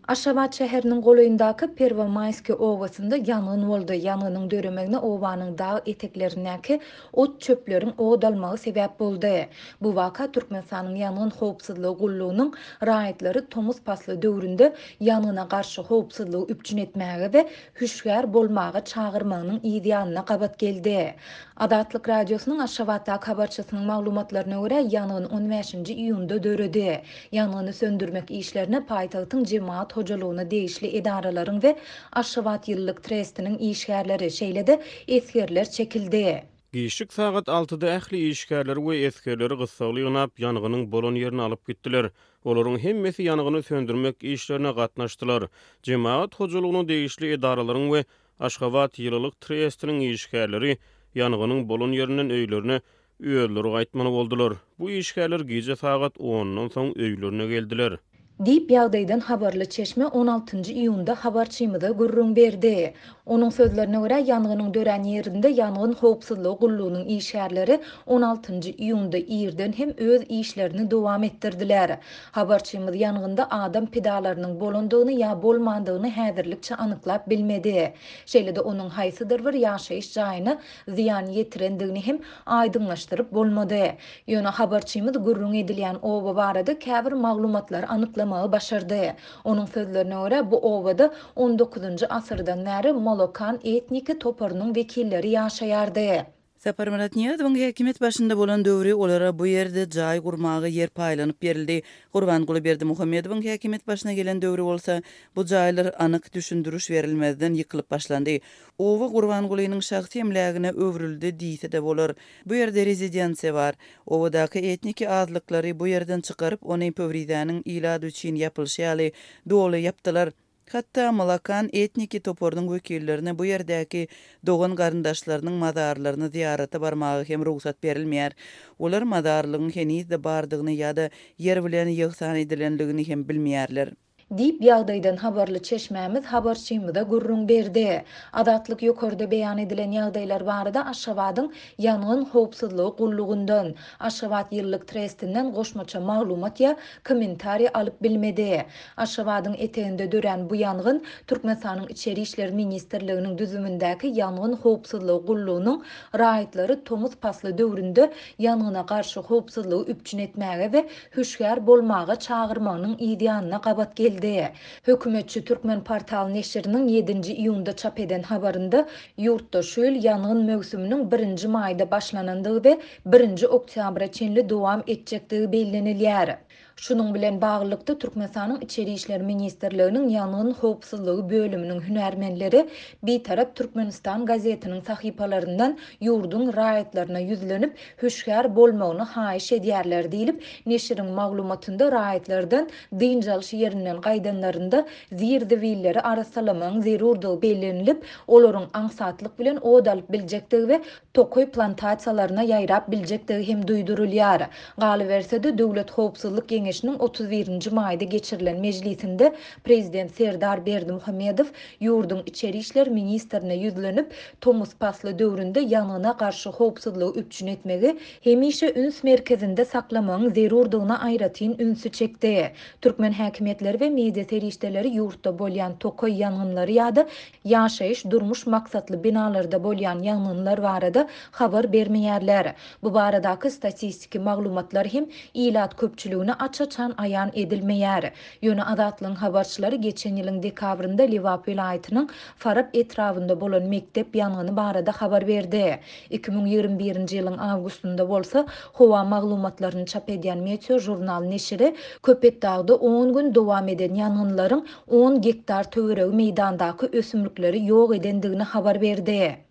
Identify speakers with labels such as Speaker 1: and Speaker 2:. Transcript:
Speaker 1: Aşgabat şäheriniň golayyndaky Pervomayski owasynda ýangyn boldy. Ýangonyň döremegine owanyň dağ eteklerindäki ot çöpleriň ogdalmagy sebäp boldy. Bu waka Türkmenistanyň ýangyn howpsuzlygy gullugynyň raýatlary Tomuz pasly döwründe ýangyna garşy howpsuzlygy üpjün etmäge we hüşgär bolmagy çagyrmagynyň ideýanyna gabat geldi. Adatlyk radiosynyň Aşgabatdaky habarçysynyň maglumatlaryna görä ýangyn 15-nji iýunda döredi. Ýangyny söndürmek işlerine paýtagtyň jemaat hojalygyna degişli edaralaryň we Aşgabat ýyllyk trestiniň işgärleri şeýle-de esgerler çekildi.
Speaker 2: Gişik sagat 6-da ähli işgärleri we eskerleri gyssaly ýynap ýanganyň bolan ýerini alyp gitdiler. Olaryň hemmesi ýanyny söndürmek işlerine gatnaşdylar. Jemaat hojalygyna degişli edaralaryň we Aşgabat ýyllyk trestiniň işgärleri ýanynyň bolan ýerinden öýlerine üýelleri gaýtmany boldular. Bu işgärler gije sagat 10-dan soň öýlerine geldiler.
Speaker 1: Dip ýagdaýdan habarly çeşme 16-njy iýunda habarçymyza gurrun berdi. Onuň sözlerine görä ýanganyň dören ýerinde ýangyn howpsuzlygy gullugynyň işgärleri 16-njy iýunda ýerden hem öz işlerini dowam etdirdiler. Habarçymyz ýangynda adam pedalarynyň bolandygyny ýa bolmandygyny häzirlikçe anyklap bilmedi. Şeýle-de onuň haýsydyr bir ýaşaýyş jaýyna ziýan ýetirendigini hem aýdyňlaşdyryp bolmady. Ýöne habarçymyz gurrun edilýän oba barada käbir maglumatlar anyklamagy başardy. Onuň sözlerine görä bu obada 19-njy asyrdan näri Molokan etniki toparynyň wekilleri ýaşaýardy.
Speaker 3: Sapar Murat Niýazowyň häkimet başynda bolan döwri olara bu ýerde jaý gurmagy yer paýlanyp berildi. Gurbanguly Berdimuhammedowyň häkimet başyna gelen döwri bolsa, bu jaýlar anyk düşündürüş berilmezden ýykylyp başlandy. Owa Gurbangulynyň şahsy emlägine öwrüldi diýse-de bolar. Bu ýerde rezidensiýa bar. Owadaky etniki azlyklary bu ýerden çykaryp ony Pövrizanyň ilady üçin ýapylşaly doly ýapdylar. Hatta Malakan etniki topornyň wekillerine bu ýerdäki dogan garyndaşlarynyň mazarlaryny ziýarata barmagy hem ruhsat berilmeýär. Olar mazarlygyň henizde bardygyny ýa-da yer bilen ýygsan edilendigini hem bilmeýärler.
Speaker 1: Dip ýagdaýdan habarly çeşmämiz habarçymyza gurrun berdi. Adatlyk ýokarda beýan edilen ýagdaýlar barada Aşgabatyň ýangyn howpsuzlygy gullugyndan, Aşgabat ýyllyk trestinden goşmaça maglumat ýa kommentariýa alyp bilmedi. Aşgabatyň eteginde dören bu ýangyn Türkmenistanyň içeri işler ministrliginiň düzümindäki ýangyn howpsuzlygy gullugynyň raýatlary Tomuz pasly döwründe ýangyna garşy howpsuzlygy üpjün etmäge we hüşgär bolmagy çagyrmagynyň ideýanyna gabat geldi. Hökümetçi Türkmen portal neşriniň 7-nji iýunda çap eden habarynda ýurtda şöl ýangyn mövsüminiň 1-nji maýda başlanandygy we 1-nji oktyabra çenli dowam etjekdigi bellenilýär. Şunun bilen baglykda Türkmenistanyň içeri işler ministrliginiň ýangyn howpsuzlygy bölüminiň hünärmenleri bir tarap Türkmenistan gazetiniň sahypalaryndan ýurdun raýatlaryna ýüzlenip hüşgär bolmagyny haýyş edýärler diýilip neşriň maglumatynda raýatlardan dynjalyş ýerinden gaýdanlarynda zirdiwilleri arasalamagyň zerurdygy bellenilip olaryň aňsatlyk bilen odalyp biljekdigi we tokoy plantasiýalaryna ýaýrap biljekdigi hem duýdurulýar. Galyberse-de döwlet howpsuzlyk Kengeşiniň 31-nji maýda geçirilen mejlisinde prezident Serdar Berdimuhammedow ýurdun içeri işler ministrine ýüzlenip Tomuz pasly döwründe ýanyna garşy howpsuzlygy üpjün etmegi hemişe üns merkezinde saklamagyň zerurdygyna aýratyn ünsü çekdi. Türkmen häkimetleri we media serişdeleri ýurtda bolýan tokoy ýangynlary ýa-da ýaşaýyş durmuş maksatly binalarda bolýan ýangynlar barada habar bermeýärler. Bu baradaky statistiki maglumatlar hem ilat köpçüligine açaçan aýan edilmeýär. Ýöne Adatlyň habarçylary geçen ýylyň dekabrynda Liwap vilayatynyň Farab etrafynda bolan mektep ýangyny barada habar berdi. 2021-nji ýylyň awgustunda bolsa howa maglumatlaryny çap edýän Meteo jurnal neşri Köpetdagda 10 gün dowam eden ýangynlaryň 10 hektar töweregi meýdandaky ösümlikleri ýok edendigini habar berdi.